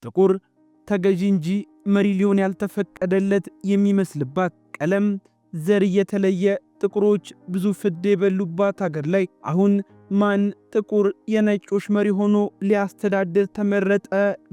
ጥቁር ተገዢ እንጂ መሪ ሊሆን ያልተፈቀደለት የሚመስልባት ቀለም ዘር የተለየ ጥቁሮች ብዙ ፍድ የበሉባት ሀገር ላይ አሁን ማን ጥቁር የነጮች መሪ ሆኖ ሊያስተዳድር ተመረጠ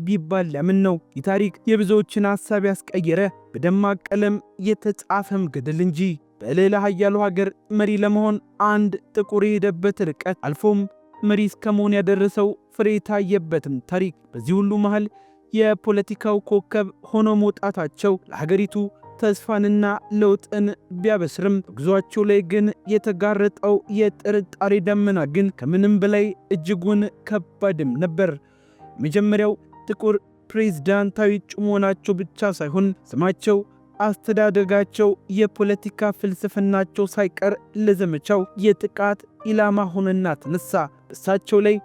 ቢባል ለምን ነው? የታሪክ የብዙዎችን ሐሳብ ያስቀየረ በደማቅ ቀለም የተጻፈም ገድል እንጂ በሌላ ኃያሉ ሀገር መሪ ለመሆን አንድ ጥቁር የሄደበት ርቀት አልፎም መሪ እስከመሆን ያደረሰው ፍሬ ታየበትም ታሪክ። በዚህ ሁሉ መሃል የፖለቲካው ኮከብ ሆኖ መውጣታቸው ለሀገሪቱ ተስፋንና ለውጥን ቢያበስርም በጉዟቸው ላይ ግን የተጋረጠው የጥርጣሬ ደመና ግን ከምንም በላይ እጅጉን ከባድም ነበር። የመጀመሪያው ጥቁር ፕሬዝዳንታዊ እጩ መሆናቸው ብቻ ሳይሆን ስማቸው፣ አስተዳደጋቸው፣ የፖለቲካ ፍልስፍናቸው ሳይቀር ለዘመቻው የጥቃት ኢላማ ሆነና ተነሳ። እሳቸው ላይ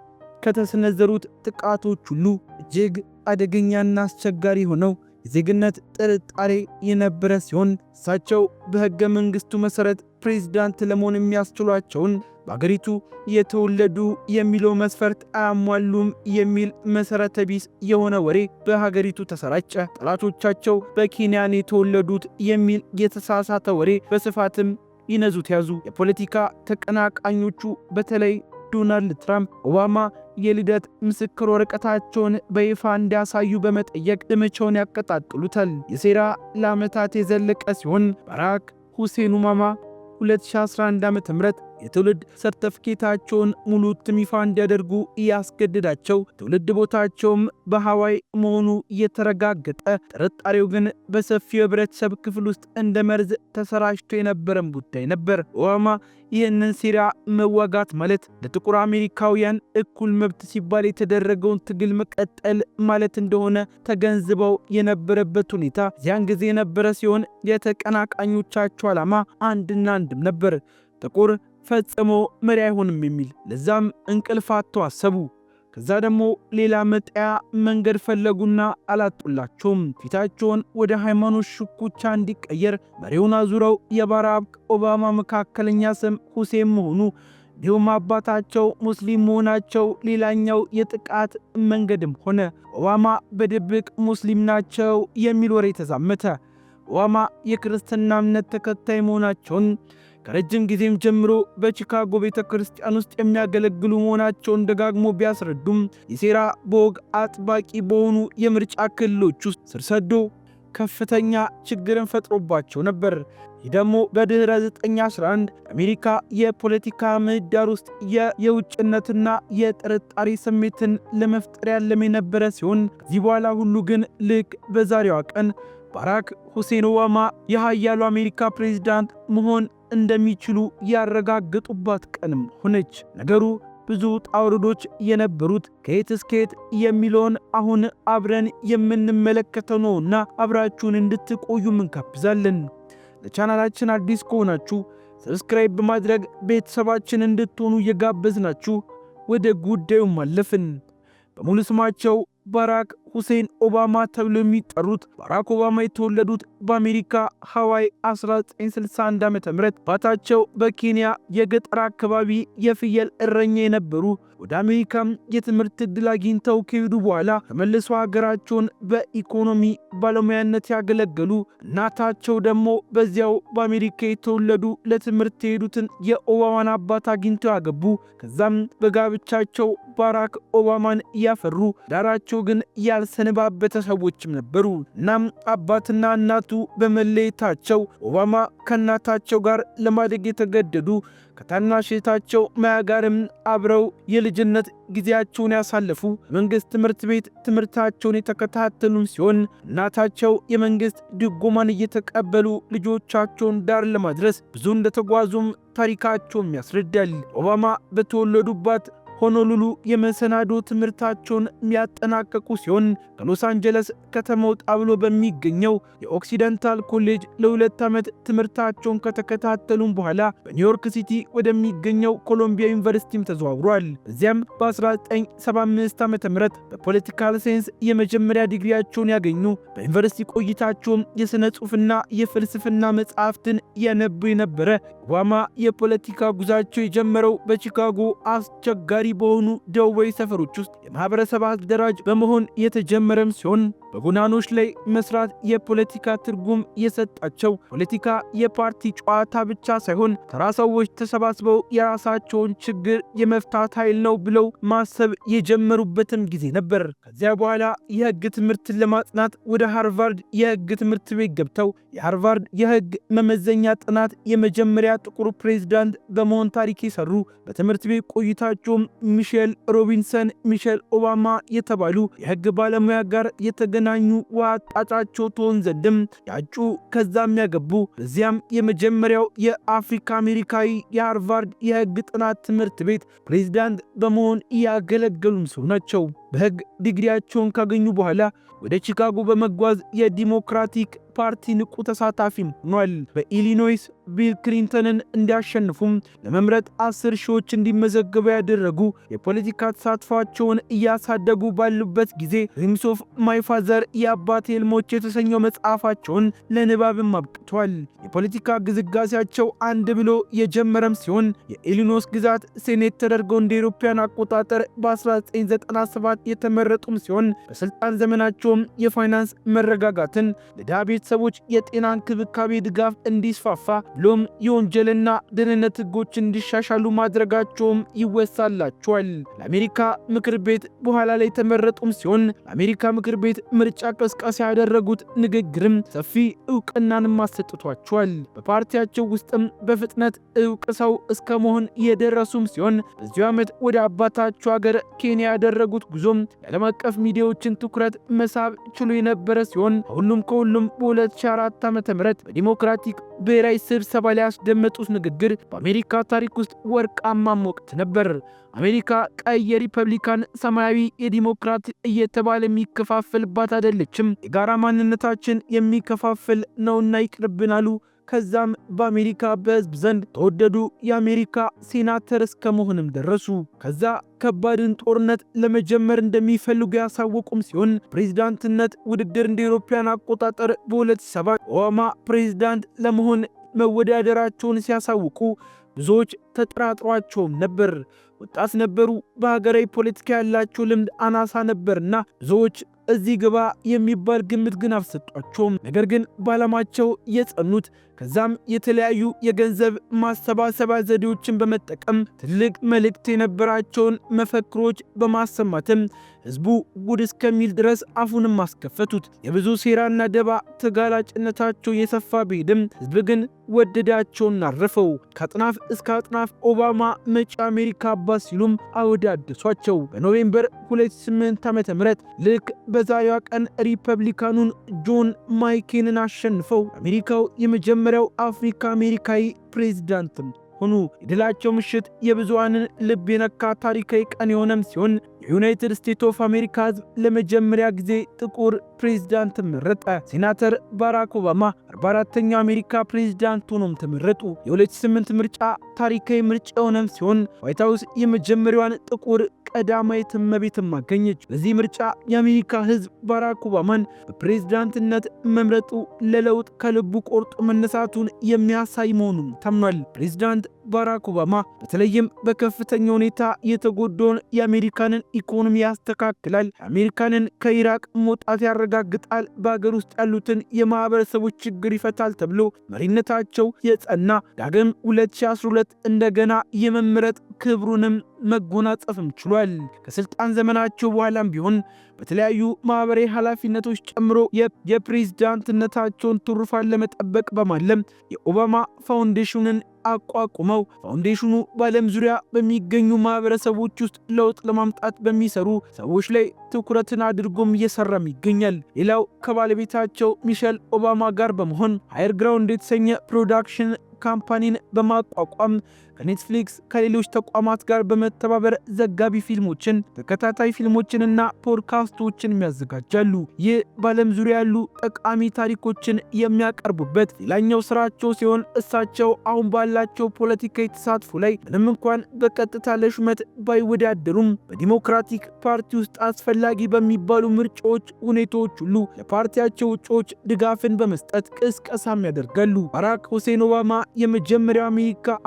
ከተሰነዘሩት ጥቃቶች ሁሉ እጅግ አደገኛና አስቸጋሪ ሆነው የዜግነት ጥርጣሬ የነበረ ሲሆን እሳቸው በሕገ መንግሥቱ መሠረት ፕሬዝዳንት ለመሆን የሚያስችሏቸውን በአገሪቱ የተወለዱ የሚለው መስፈርት አያሟሉም የሚል መሠረተ ቢስ የሆነ ወሬ በሀገሪቱ ተሰራጨ። ጠላቶቻቸው በኬንያን የተወለዱት የሚል የተሳሳተ ወሬ በስፋትም ይነዙት ያዙ። የፖለቲካ ተቀናቃኞቹ በተለይ ዶናልድ ትራምፕ ኦባማ የልደት ምስክር ወረቀታቸውን በይፋ እንዲያሳዩ በመጠየቅ ዘመቻውን ያቀጣጥሉታል። የሴራ ለዓመታት የዘለቀ ሲሆን ባራክ ሁሴን ኦባማ 2011 ዓ.ም የትውልድ ሰርተፍኬታቸውን ሙሉ እትም ይፋ እንዲያደርጉ ያስገድዳቸው፣ ትውልድ ቦታቸውም በሃዋይ መሆኑ የተረጋገጠ፣ ጥርጣሬው ግን በሰፊው የህብረተሰብ ክፍል ውስጥ እንደ መርዝ ተሰራጭቶ የነበረም ጉዳይ ነበር። ኦባማ ይህንን ሴራ መዋጋት ማለት ለጥቁር አሜሪካውያን እኩል መብት ሲባል የተደረገውን ትግል መቀጠል ማለት እንደሆነ ተገንዝበው የነበረበት ሁኔታ ዚያን ጊዜ የነበረ ሲሆን የተቀናቃኞቻቸው ዓላማ አንድና አንድም ነበር፣ ጥቁር ፈጽሞ መሪ አይሆንም የሚል። ለዛም እንቅልፍ አጥተው አሰቡ። ከዛ ደግሞ ሌላ መጣያ መንገድ ፈለጉና አላጡላቸውም። ፊታቸውን ወደ ሃይማኖት ሽኩቻ እንዲቀየር መሪውን አዙረው የባራክ ኦባማ መካከለኛ ስም ሁሴን መሆኑ እንዲሁም አባታቸው ሙስሊም መሆናቸው ሌላኛው የጥቃት መንገድም ሆነ። ኦባማ በድብቅ ሙስሊም ናቸው የሚል ወሬ ተዛመተ። ኦባማ የክርስትና እምነት ተከታይ መሆናቸውን ከረጅም ጊዜም ጀምሮ በቺካጎ ቤተ ክርስቲያን ውስጥ የሚያገለግሉ መሆናቸውን ደጋግሞ ቢያስረዱም የሴራ በወግ አጥባቂ በሆኑ የምርጫ ክልሎች ውስጥ ስር ሰዶ ከፍተኛ ችግርን ፈጥሮባቸው ነበር። ይህ ደግሞ በድህረ 911 አሜሪካ የፖለቲካ ምህዳር ውስጥ የውጭነትና የጥርጣሬ ስሜትን ለመፍጠር ያለመ የነበረ ሲሆን ከዚህ በኋላ ሁሉ ግን ልክ በዛሬዋ ቀን ባራክ ሁሴን ኦባማ የኃያሉ አሜሪካ ፕሬዝዳንት መሆን እንደሚችሉ ያረጋግጡባት ቀንም ሆነች። ነገሩ ብዙ ጣውርዶች የነበሩት ከየት እስከ የት የሚለውን አሁን አብረን የምንመለከተው ነውና አብራችሁን እንድትቆዩ እንጋብዛለን። ለቻናላችን አዲስ ከሆናችሁ ሰብስክራይብ በማድረግ ቤተሰባችን እንድትሆኑ እየጋበዝናችሁ ወደ ጉዳዩ ማለፍን። በሙሉ ስማቸው ባራክ ሁሴን ኦባማ ተብሎ የሚጠሩት ባራክ ኦባማ የተወለዱት በአሜሪካ ሃዋይ 1961 ዓ.ም አባታቸው በኬንያ የገጠር አካባቢ የፍየል እረኛ የነበሩ ወደ አሜሪካም የትምህርት ዕድል አግኝተው ከሄዱ በኋላ ተመልሶ ሀገራቸውን በኢኮኖሚ ባለሙያነት ያገለገሉ፣ እናታቸው ደግሞ በዚያው በአሜሪካ የተወለዱ ለትምህርት የሄዱትን የኦባማን አባት አግኝተው ያገቡ። ከዛም በጋብቻቸው ባራክ ኦባማን ያፈሩ። ዳራቸው ግን ያልሰነባበተ ሰዎችም ነበሩ። እናም አባትና እናቱ በመለየታቸው ኦባማ ከእናታቸው ጋር ለማደግ የተገደዱ፣ ከታናሽ እህታቸው ማያ ጋርም አብረው የልጅነት ጊዜያቸውን ያሳለፉ፣ በመንግሥት ትምህርት ቤት ትምህርታቸውን የተከታተሉም ሲሆን እናታቸው የመንግሥት ድጎማን እየተቀበሉ ልጆቻቸውን ዳር ለማድረስ ብዙ እንደተጓዙም ታሪካቸውም ያስረዳል። ኦባማ በተወለዱባት ሆኖሉሉ የመሰናዶ ትምህርታቸውን የሚያጠናቀቁ ሲሆን ከሎስ አንጀለስ ከተማ ወጣ ብሎ በሚገኘው የኦክሲደንታል ኮሌጅ ለ2 ዓመት ትምህርታቸውን ከተከታተሉም በኋላ በኒውዮርክ ሲቲ ወደሚገኘው ኮሎምቢያ ዩኒቨርሲቲም ተዘዋውሯል። በዚያም በ1975 ዓ.ም በፖለቲካል ሳይንስ የመጀመሪያ ዲግሪያቸውን ያገኙ። በዩኒቨርሲቲ ቆይታቸውም የሥነ ጽሑፍና የፍልስፍና መጽሐፍትን ያነቡ የነበረ። ኦባማ የፖለቲካ ጉዛቸው የጀመረው በቺካጎ አስቸጋሪ አስቸጋሪ በሆኑ ደቡባዊ ሰፈሮች ውስጥ የማህበረሰብ አደራጅ በመሆን የተጀመረም ሲሆን በጎዳናዎች ላይ መስራት የፖለቲካ ትርጉም የሰጣቸው ፖለቲካ የፓርቲ ጨዋታ ብቻ ሳይሆን ተራ ሰዎች ተሰባስበው የራሳቸውን ችግር የመፍታት ኃይል ነው ብለው ማሰብ የጀመሩበትም ጊዜ ነበር። ከዚያ በኋላ የህግ ትምህርትን ለማጥናት ወደ ሃርቫርድ የህግ ትምህርት ቤት ገብተው የሃርቫርድ የህግ መመዘኛ ጥናት የመጀመሪያ ጥቁር ፕሬዝዳንት በመሆን ታሪክ የሰሩ በትምህርት ቤት ቆይታቸውም ሚሼል ሮቢንሰን፣ ሚሼል ኦባማ የተባሉ የህግ ባለሙያ ጋር የተገናኙ ዋጣጫቸው ትሆን ዘንድም ያጩ ከዛም ያገቡ በዚያም የመጀመሪያው የአፍሪካ አሜሪካዊ የሃርቫርድ የህግ ጥናት ትምህርት ቤት ፕሬዝዳንት በመሆን ያገለገሉም ሰው ናቸው። በህግ ዲግሪያቸውን ካገኙ በኋላ ወደ ቺካጎ በመጓዝ የዲሞክራቲክ ፓርቲ ንቁ ተሳታፊም ሆኗል። በኢሊኖይስ ቢል ክሊንተንን እንዲያሸንፉም ለመምረጥ 10 ሺዎች እንዲመዘገቡ ያደረጉ የፖለቲካ ተሳትፏቸውን እያሳደጉ ባሉበት ጊዜ ድሪምስ ኦፍ ማይ ፋዘር የአባቴ ህልሞች የተሰኘው መጽሐፋቸውን ለንባብም አብቅቷል። የፖለቲካ ግስጋሴያቸው አንድ ብሎ የጀመረም ሲሆን የኢሊኖይስ ግዛት ሴኔት ተደርገው እንደ አውሮፓውያን አቆጣጠር በ1997 የተመረጡም ሲሆን በስልጣን ዘመናቸውም የፋይናንስ መረጋጋትን ለድሃ ቤተሰቦች የጤና እንክብካቤ ድጋፍ እንዲስፋፋ ብሎም የወንጀልና ደህንነት ህጎች እንዲሻሻሉ ማድረጋቸውም ይወሳላቸዋል። ለአሜሪካ ምክር ቤት በኋላ ላይ ተመረጡም ሲሆን ለአሜሪካ ምክር ቤት ምርጫ ቀስቃሳ ያደረጉት ንግግርም ሰፊ እውቅናንም አሰጥቷቸዋል። በፓርቲያቸው ውስጥም በፍጥነት እውቅ ሰው እስከ መሆን የደረሱም ሲሆን በዚሁ ዓመት ወደ አባታቸው ሀገር ኬንያ ያደረጉት ጉዞም የዓለም አቀፍ ሚዲያዎችን ትኩረት መሳብ ችሎ የነበረ ሲሆን ከሁሉም በ2004 ዓ.ም በዲሞክራቲክ ብሔራዊ ስብሰባ ላይ ያስደመጡት ንግግር በአሜሪካ ታሪክ ውስጥ ወርቃማም ወቅት ነበር። አሜሪካ ቀይ የሪፐብሊካን፣ ሰማያዊ የዲሞክራት እየተባለ የሚከፋፈልባት አይደለችም፣ የጋራ ማንነታችን የሚከፋፍል ነውና ይቅርብን አሉ። ከዛም በአሜሪካ በህዝብ ዘንድ ተወደዱ። የአሜሪካ ሴናተር እስከ መሆንም ደረሱ። ከዛ ከባድን ጦርነት ለመጀመር እንደሚፈልጉ ያሳወቁም ሲሆን ፕሬዝዳንትነት ውድድር እንደ አውሮፓውያን አቆጣጠር በ2007 ኦባማ ፕሬዝዳንት ለመሆን መወዳደራቸውን ሲያሳውቁ ብዙዎች ተጠራጥሯቸውም ነበር። ወጣት ነበሩ። በሀገራዊ ፖለቲካ ያላቸው ልምድ አናሳ ነበርና ብዙዎች እዚህ ግባ የሚባል ግምት ግን አልሰጧቸውም። ነገር ግን ባለማቸው የጸኑት ከዛም የተለያዩ የገንዘብ ማሰባሰቢያ ዘዴዎችን በመጠቀም ትልቅ መልእክት የነበራቸውን መፈክሮች በማሰማትም ህዝቡ ጉድ እስከሚል ድረስ አፉንም አስከፈቱት። የብዙ ሴራና ደባ ተጋላጭነታቸው የሰፋ ቢሄድም ህዝብ ግን ወደዳቸውና አረፈው። ከአጥናፍ እስከ አጥናፍ ኦባማ መጪ አሜሪካ አባት ሲሉም አወዳደሷቸው። በኖቬምበር 2008 ዓ.ም ልክ በዛሬዋ ቀን ሪፐብሊካኑን ጆን ማይኬንን አሸንፈው አሜሪካው የመጀመሪያው አፍሪካ አሜሪካዊ ፕሬዝዳንትም ሆኑ። የድላቸው ምሽት የብዙሃንን ልብ የነካ ታሪካዊ ቀን የሆነም ሲሆን የዩናይትድ ስቴትስ ኦፍ አሜሪካ ህዝብ ለመጀመሪያ ጊዜ ጥቁር ፕሬዝዳንት መረጠ። ሴናተር ባራክ ኦባማ 44ኛው አሜሪካ ፕሬዝዳንት ሆኖም ተመረጡ። የ2008 ምርጫ ታሪካዊ ምርጫ የሆነም ሲሆን ዋይት ሃውስ የመጀመሪያዋን ጥቁር ቀዳማዊት እመቤትም አገኘች። በዚህ ምርጫ የአሜሪካ ህዝብ ባራክ ኦባማን በፕሬዝዳንትነት መምረጡ ለለውጥ ከልቡ ቆርጦ መነሳቱን የሚያሳይ መሆኑን ታምኗል። ፕሬዝዳንት ባራክ ኦባማ በተለይም በከፍተኛ ሁኔታ የተጎዳውን የአሜሪካንን ኢኮኖሚ ያስተካክላል፣ አሜሪካንን ከኢራቅ መውጣት ያረጋግጣል፣ በሀገር ውስጥ ያሉትን የማህበረሰቦች ችግር ይፈታል ተብሎ መሪነታቸው የጸና ዳግም 2012 እንደገና የመመረጥ ክብሩንም መጎናጸፍም ችሏል። ከስልጣን ዘመናቸው በኋላም ቢሆን በተለያዩ ማህበራዊ ኃላፊነቶች ጨምሮ የፕሬዝዳንትነታቸውን ትሩፋት ለመጠበቅ በማለም የኦባማ ፋውንዴሽንን አቋቁመው ፋውንዴሽኑ በዓለም ዙሪያ በሚገኙ ማህበረሰቦች ውስጥ ለውጥ ለማምጣት በሚሰሩ ሰዎች ላይ ትኩረትን አድርጎም እየሰራም ይገኛል። ሌላው ከባለቤታቸው ሚሼል ኦባማ ጋር በመሆን ሃየር ግራውንድ የተሰኘ ፕሮዳክሽን ካምፓኒን በማቋቋም ከኔትፍሊክስ ከሌሎች ተቋማት ጋር በመተባበር ዘጋቢ ፊልሞችን፣ ተከታታይ ፊልሞችንና ፖድካስቶችን ያዘጋጃሉ። ይህ በዓለም ዙሪያ ያሉ ጠቃሚ ታሪኮችን የሚያቀርቡበት ሌላኛው ስራቸው ሲሆን እሳቸው አሁን ባላቸው ፖለቲካዊ ተሳትፎ ላይ ምንም እንኳን በቀጥታ ለሹመት ባይወዳደሩም በዲሞክራቲክ ፓርቲ ውስጥ አስፈላጊ በሚባሉ ምርጫዎች ሁኔታዎች ሁሉ ለፓርቲያቸው እጩዎች ድጋፍን በመስጠት ቅስቀሳም ያደርጋሉ። ባራክ ሁሴን ኦባማ የመጀመሪያው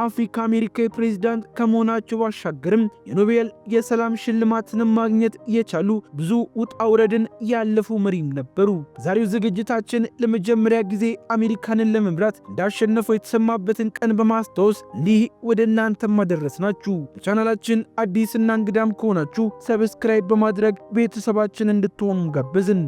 አፍሪካ የአሜሪካ ፕሬዝዳንት ከመሆናቸው ባሻገርም የኖቤል የሰላም ሽልማትን ማግኘት የቻሉ ብዙ ውጣ ውረድን ያለፉ መሪም ነበሩ። ዛሬው ዝግጅታችን ለመጀመሪያ ጊዜ አሜሪካንን ለመምራት እንዳሸነፈው የተሰማበትን ቀን በማስታወስ እንዲህ ወደ እናንተ ማድረስናችሁ። ለቻናላችን አዲስና እንግዳም ከሆናችሁ ሰብስክራይብ በማድረግ ቤተሰባችን እንድትሆኑ ጋበዝን።